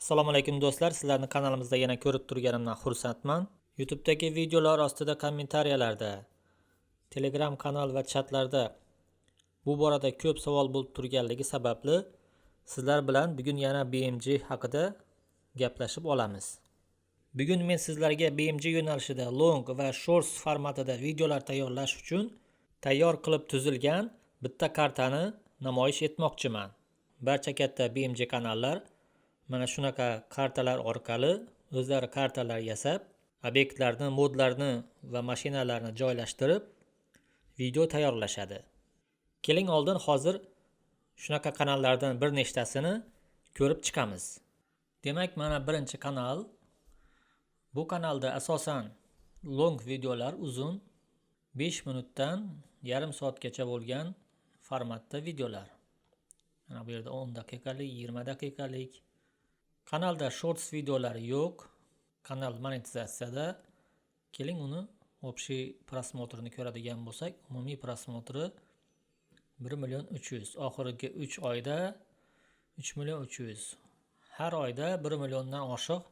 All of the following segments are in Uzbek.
Assalomu alaykum do'stlar, sizlarni kanalimizda yana ko'rib turganimdan xursandman. YouTube'dagi videolar ostida kommentariyalarda, Telegram kanal va chatlarda bu borada ko'p savol bo'lib turganligi sababli sizlar bilan bugun yana BMG haqida gaplashib olamiz. Bugun men sizlarga BMG yo'nalishida long va shorts formatida videolar tayyorlash uchun tayyor qilib tuzilgan bitta kartani namoyish etmoqchiman. Barcha katta BMG kanallar mana shunaqa kartalar orqali o'zlari kartalar yasab, obyektlarni, modlarni va mashinalarni joylashtirib video tayyorlashadi. Keling oldin hozir shunaqa kanallardan bir nechtasini ko'rib chiqamiz. Demak, mana birinchi kanal. Bu kanalda asosan long videolar, uzun 5 minutdan yarim soatgacha bo'lgan formatda videolar. Mana bu yerda 10 daqiqalik, 20 daqiqalik. Kanalda shorts videolari yo'q. Kanal monetizatsiyada. Keling uni общий просмотрni ko'radigan bo'lsak, umumiy prosmotri 1.300.000. Oxirgi 3 oyda 3.300.000. Har oyda 1 milliondan oshiq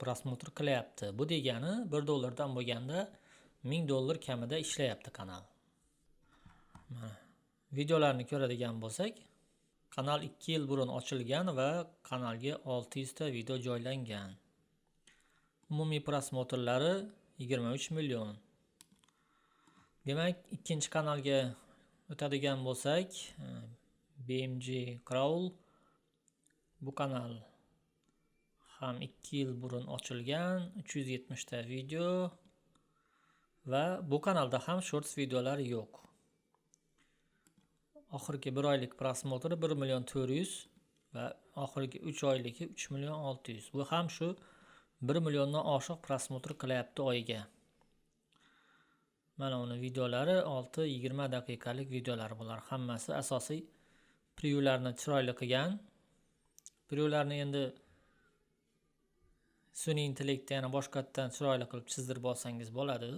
prosmotr qilyapti. Bu degani $1 bo'lganda $1000 kamida ishlayapti kanal. Mana videolarni ko'radigan bo'lsak, kanal 2 yil burun ochilgan va kanalga 600 ta video joylangan. Umumiy prosmotrlari 23 million. Demak, ikkinchi kanalga o'tadigan bo'lsak, BMG Crawl. Bu kanal ham 2 yil burun ochilgan, 370 ta video va bu kanalda ham shorts videolar yo'q. Oxirgi 1 oylik prosmotri 1.400.000 va oxirgi 3 oyligi 3.600.000. Bu ham shu 1 milliondan oshiq prosmotr qilyapti oyiga. Mana uni videolari 6-20 daqiqalik videolar bular. Hammasi asosiy previewlarni chiroyli qilgan. Previewlarni endi sun'iy intellektda yana boshqatdan chiroyli qilib chizdirib olsangiz bo'ladi.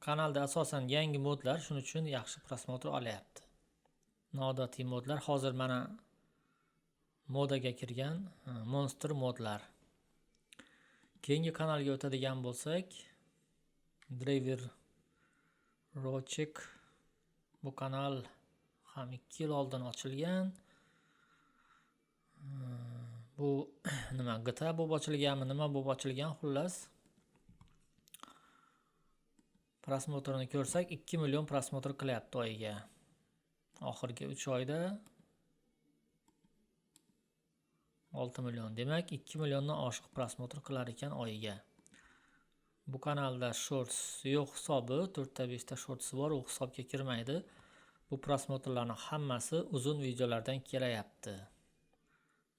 Kanalda asosan yangi modlar, shuning uchun yaxshi prosmotr olyapti. Noodatiy modlar hozir mana modaga kirgan monster modlar. Keyingi kanalga o'tadigan bo'lsak, Driver Rochek. Bu kanal ham 2 yil oldin ochilgan. Bu nima GTA bo'lib ochilganmi, nima bo'lib ochilgan, xullas. Prosmotrini ko'rsak 2 million prosmotr qilyapti oyiga. Oxirgi 3 oyda 6 million. Demak, 2 milliondan oshiq prosmotr qilar ekan oyiga. Bu kanalda shorts yo'q hisobi, 4 ta 5 ta shorts bor, u hisobga kirmaydi. Bu prosmotrlarning hammasi uzun videolardan kelyapti.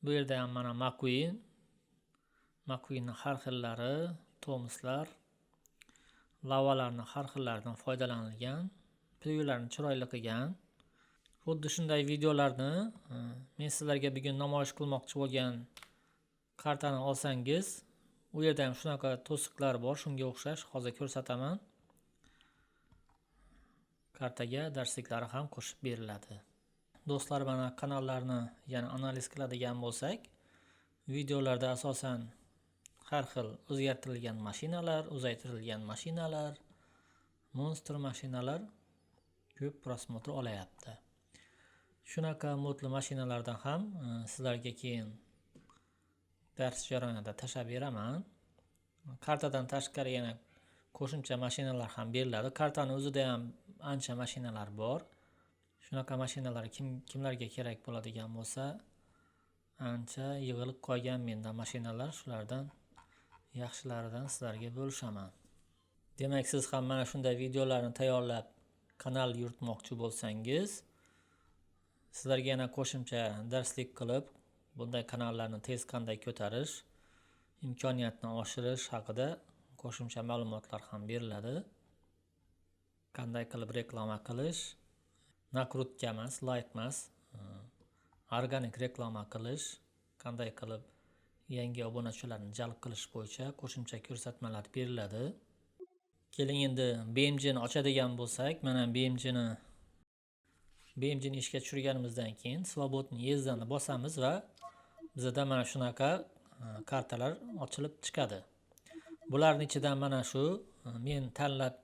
Bu yerda ham mana McQueenning har xillari, Thomaslar, lavalarning har xillaridan foydalanilgan, previewlarni chiroyli qilgan. Xuddi shunday videolarni men sizlarga bugun namoyish qilmoqchi bo'lgan kartani olsangiz, u yerda ham shunaqa to'siqlar bor, shunga o'xshash, hozir ko'rsataman. Kartaga darsliklari ham qo'shib beriladi. Do'stlar, mana kanallarni yana analiz qiladigan bo'lsak, videolarda asosan har xil o'zgartirilgan mashinalar, uzaytirilgan mashinalar, monster mashinalar ko'p prosmotr olyapti. Shunaqa modli mashinalardan ham sizlarga keyin dars jarayonida tashab beraman. Kartadan tashqari yana qo'shimcha mashinalar ham beriladi. Kartani o'zida ham ancha mashinalar bor. Shunaqa mashinalar kimlarga kerak bo'ladigan bo'lsa, ancha yig'ilib qolgan menda mashinalar, shulardan yaxshilaridan sizlarga bo'lishaman. Demak, siz ham mana shunday videolarni tayyorlab kanal yuritmoqchi bo'lsangiz, sizlarga yana qo'shimcha darslik qilib, bunday kanallarni tez qanday ko'tarish, imkoniyatni oshirish haqida qo'shimcha ma'lumotlar ham beriladi. Qanday qilib reklama qilish, nakrutka emas, like emas, organik reklama qilish, qanday qilib yangi obunachilarni jalb qilish bo'yicha qo'shimcha ko'rsatmalar beriladi. Keling endi BMGni ochadigan bo'lsak, mana BMGni ishga tushirganimizdan keyin Svobodniy yezdani bosamiz va bizda mana shunaqa kartalar ochilib chiqadi. Bularning ichidan mana shu men tanlab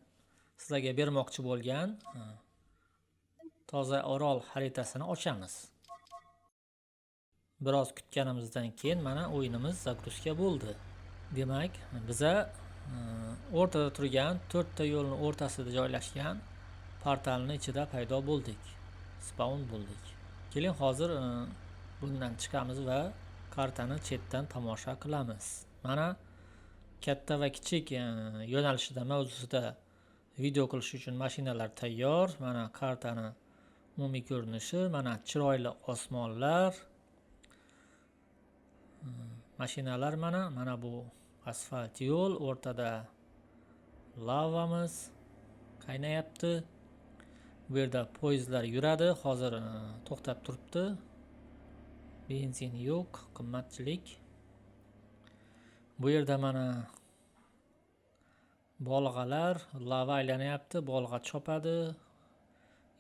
sizlarga bermoqchi bo'lgan toza Orol xaritasini ochamiz. Biroz kutganimizdan keyin mana o'yinimiz zagruzka bo'ldi. Demak, biza o'rtada turgan 4 ta yo'lning o'rtasida joylashgan portalning ichida paydo bo'ldik. Spawn bo'ldik. Keling hozir bundan chiqamiz va kartani chetdan tomosha qilamiz. Mana katta va kichik yo'nalishida mavzusida video qilish uchun mashinalar tayyor. Mana kartani umumiy ko'rinishi, mana chiroyli osmonlar, mashinalar mana bu asfalt yo'l, o'rtada lavamiz qaynayapti. Bu yerda poyezdlar yuradi, hozir to'xtab turibdi. Benzin yo'q, qimmatchilik. Bu yerda mana bolg'alar, lava aylanyapti, bolg'a chopadi.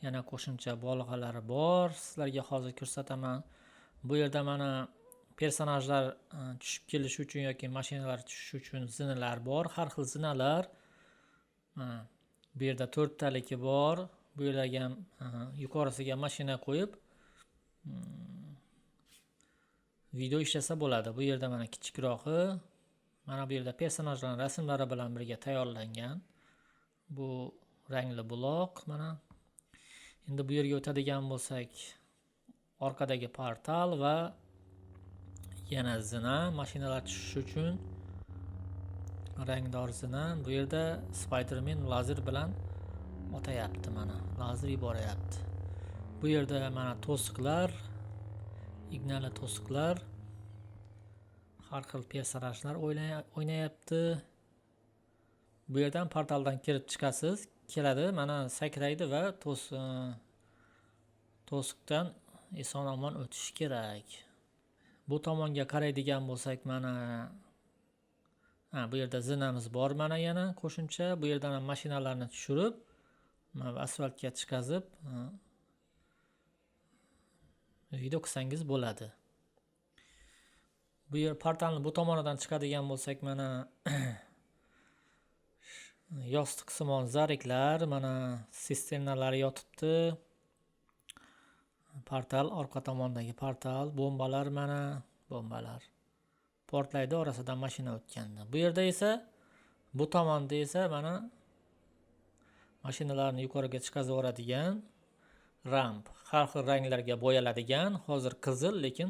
Yana qo'shimcha bolg'alari bor, sizlarga hozir ko'rsataman. Bu yerda mana personajlar tushib kelish uchun yoki mashinalar tushish uchun zinalar bor, har xil zinalar. Bu yerda 4 taligi bor. Bu yerga ham yuqorisiga mashina qo'yib video ishlasa bo'ladi. Bu yerda mana kichikrog'i, mana bu yerda personajlarning rasmlari bilan birga tayyorlangan. Bu rangli buloq mana. Endi bu yerga o'tadigan bo'lsak, orqadagi portal va yana zina, mashinalar tushish uchun rangdor zina. Bu yerda Spiderman lazer bilan otayapti, mana lazer yuboryapti. Bu yerda mana to'siqlar, ignali to'siqlar, har xil personajlar o'ynayapti. Bu yerdan portaldan kirib chiqasiz, keladi, mana sakraydi va to'siqdan eson-omon o'tish kerak. Bu tomonga qaraydigan bo'lsak, mana bu yerda zinamiz bor, mana yana qo'shimcha. Bu yerdan ham mashinalarni tushirib, asfaltga chiqazib video qilsangiz bo'ladi. Bu yer portalning bu tomonidan chiqadigan bo'lsak, mana yostiqsimon zariklar, mana sisternalar yotibdi. Portal, orqa tomondagi portal, bombalar, mana bombalar portlaydi orasidan mashina o'tganda. Bu yerda esa, bu tomonda esa mana mashinalarni yuqoriga chiqazib yuboradigan ramp, har xil ranglarga bo'yaladigan. Hozir qizil, lekin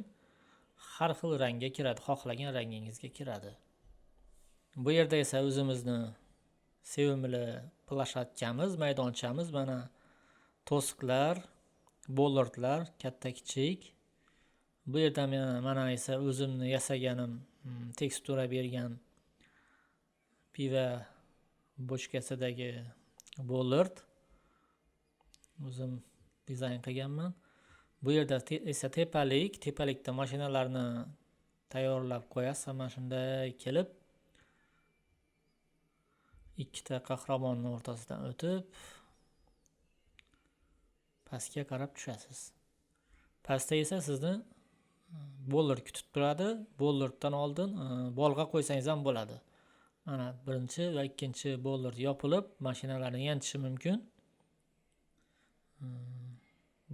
har xil rangga kiradi, xohlagan rangingizga kiradi. Bu yerda esa o'zimizni sevimli plashatkamiz, maydonchamiz, mana to'siqlar, bollardlar katta kichik. Bu yerda mana esa o'zimni yasaganim tekstura bergan piva bochkasidagi bollard. O'zim dizayn qilganman. Bu yerda esa tepalikda mashinalarni tayyorlab qo'yasiz. Mana shunday kelib ikkita qahramonning o'rtasidan o'tib pastga qarab tushasiz. Pastda esa sizni bollard kutib turadi. Bollarddan oldin bolg'a qo'ysangiz ham bo'ladi. Mana birinchi va ikkinchi bollard yopilib, mashinalarni yanchishi mumkin.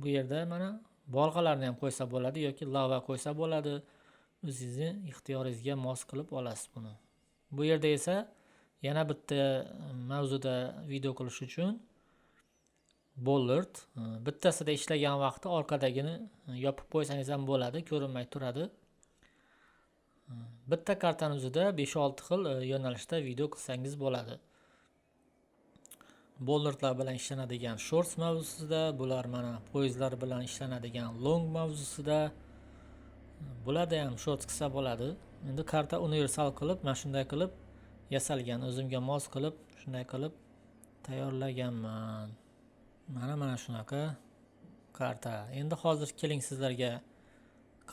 Bu yerda mana bolg'alarni ham qo'ysa bo'ladi yoki lava qo'ysa bo'ladi. O'zingizning ixtiyoringizga mos qilib olasiz buni. Bu yerda esa yana bitta mavzuda video qilish uchun bollard bittasida ishlagan vaqti orqadagini yopib qo'ysangiz ham bo'ladi, ko'rinmay turadi. Bitta kartani o'zida 5-6 xil yo'nalishda video qilsangiz bo'ladi. Bollardlar bilan ishlanadigan shorts mavzusida, bular mana poyezdlar bilan ishlanadigan long mavzusida. Bularda ham shorts qilsa bo'ladi. Endi karta universal qilib, mana shunday qilib yasalgan, o'zimga mos qilib, shunday qilib tayyorlaganman. Mana shunaqa karta. Endi hozir keling sizlarga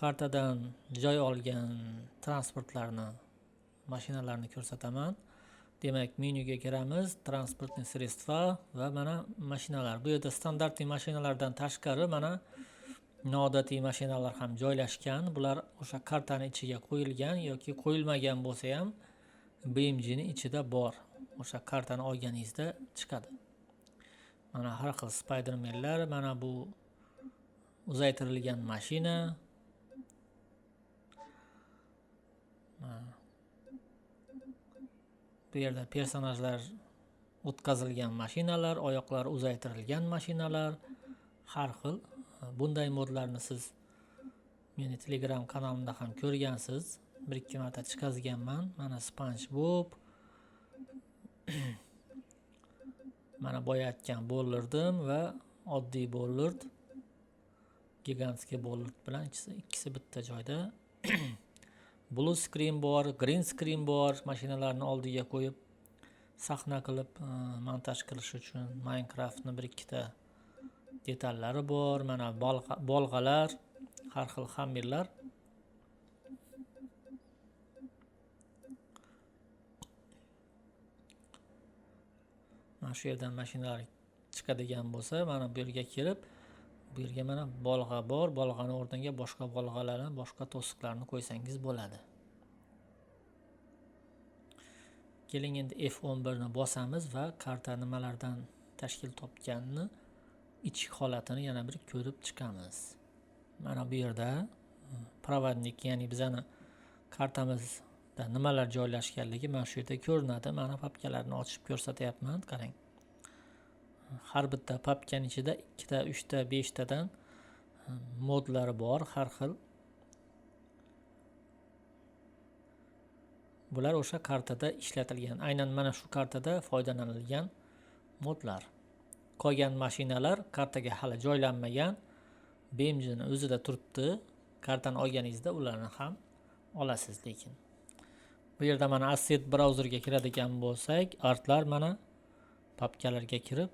kartadan joy olgan transportlarni, mashinalarni ko'rsataman. Demak, menyuga kiramiz, transportni sredstva va mana mashinalar. Bu yerda standartli mashinalardan tashqari mana noodatiy mashinalar ham joylashgan. Bular o'sha kartani ichiga qo'yilgan yoki qo'yilmagan bo'lsa ham BMG'ni ichida bor. O'sha kartani olganingizda chiqadi. Mana har xil Spidermanlar, mana bu uzaytirilgan mashina. Bu yerda personajlar o'tkazilgan mashinalar, oyoqlari uzaytirilgan mashinalar, har xil. Bunday modlarni siz meni Telegram kanalimda ham ko'rgansiz. 1-2 marta chiqazganman. Mana SpongeBob. Mana boya aytgan Bollardim va oddiy Bollard. Gigantskiy Bollard bilan ikkisi bitta joyda. Blue screen bor, green screen bor. Mashinalarni oldiga qo'yib sahna qilib montaj qilish uchun Minecraftni 1-2 ta detallari bor. Mana bolg'alar, har xil hammerlar. Mana shu yerdan mashinalar chiqadigan bo'lsa, mana bu yerga kelib, bu yerga mana bolg'a bor. Bolg'ani o'rniga boshqa bolg'alarni, boshqa to'siqlarni qo'ysangiz bo'ladi. Keling endi F11 ni bosamiz va karta nimalardan tashkil topganini ichki holatini yana bir ko'rib chiqamiz. Mana bu yerda provodnik, ya'ni bizani kartamizda nimalar joylashganligi mana shu yerda ko'rinadi. Mana papkalarni ochib ko'rsatyapman, qarang. Har bitta papkaning ichida 2 ta, 3 ta, 5 tadan modlar bor, har xil. Bular o'sha kartada ishlatilgan. Aynan mana shu kartada foydalanilgan modlar. Qolgan mashinalar kartaga hali joylanmagan. BMG'ni o'zida turibdi. Kartani olganingizda ularni ham olasiz lekin. Bu yerda mana asset brauzerga kiradigan bo'lsak, artlar mana papkalarga kirib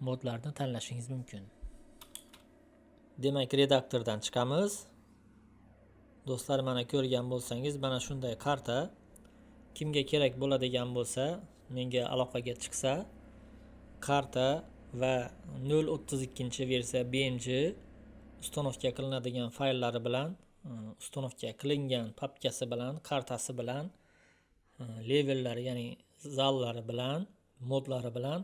modlarni tanlashingiz mumkin. Demak, redaktordan chiqamiz. Do'stlar, mana ko'rgan bo'lsangiz, mana shunday karta kimga kerak bo'ladigan bo'lsa, menga aloqaga chiqsa, karta va 0.32-versiya BMG ustanovka qilinadigan fayllari bilan, ustanovka qilingan papkasi bilan, kartasi bilan, levellari, ya'ni zallari bilan, modlari bilan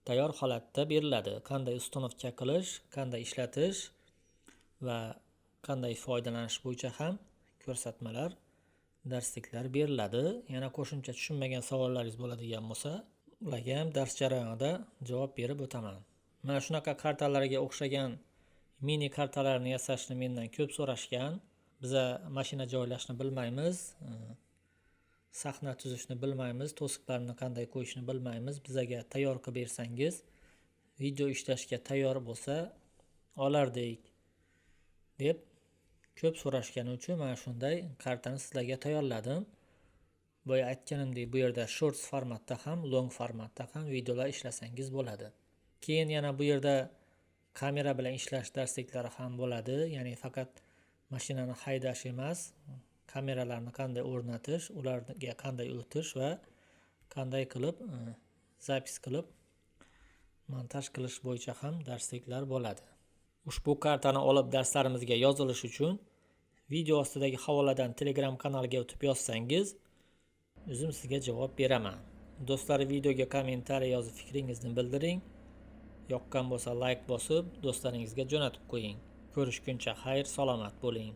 tayyor holatda beriladi. Qanday ustanovka qilish, qanday ishlatish va qanday foydalanish bo'yicha ham ko'rsatmalar, darsliklar beriladi. Yana qo'shimcha tushunmagan savollaringiz bo'ladigan bo'lsa, ularga ham dars jarayonida javob berib o'taman. Mana shunaqa kartalarga o'xshagan mini kartalarni yasashni mendan ko'p so'rashgan. Biza mashina joylashni bilmaymiz, sahna tuzishni bilmaymiz, to'siqlarni qanday qo'yishni bilmaymiz. Bizaga tayyor qilib bersangiz, video ishlashga tayyor bo'lsa olardik deb ko'p so'rashgani uchun mana shunday kartani sizlarga tayyorladim. Boya aytganimdek, bu yerda shorts formatda ham, long formatda ham videolar ishlasangiz bo'ladi. Keyin yana bu yerda kamera bilan ishlash darsliklari ham bo'ladi. Ya'ni faqat mashinani haydash emas, kameralarni qanday o'rnatish, ularga qanday o'tish va qanday qilib zapis qilib montaj qilish bo'yicha ham darsliklar bo'ladi. Ushbu kartani olib darslarimizga yozilish uchun video ostidagi havoladan Telegram kanaliga o'tib yozsangiz, o'zim sizga javob beraman. Do'stlar, videoga kommentariy yozib fikringizni bildiring. Yoqqan bo'lsa like bosib, do'stlaringizga jo'natib qo'ying. Ko'rishguncha xayr, salomat bo'ling.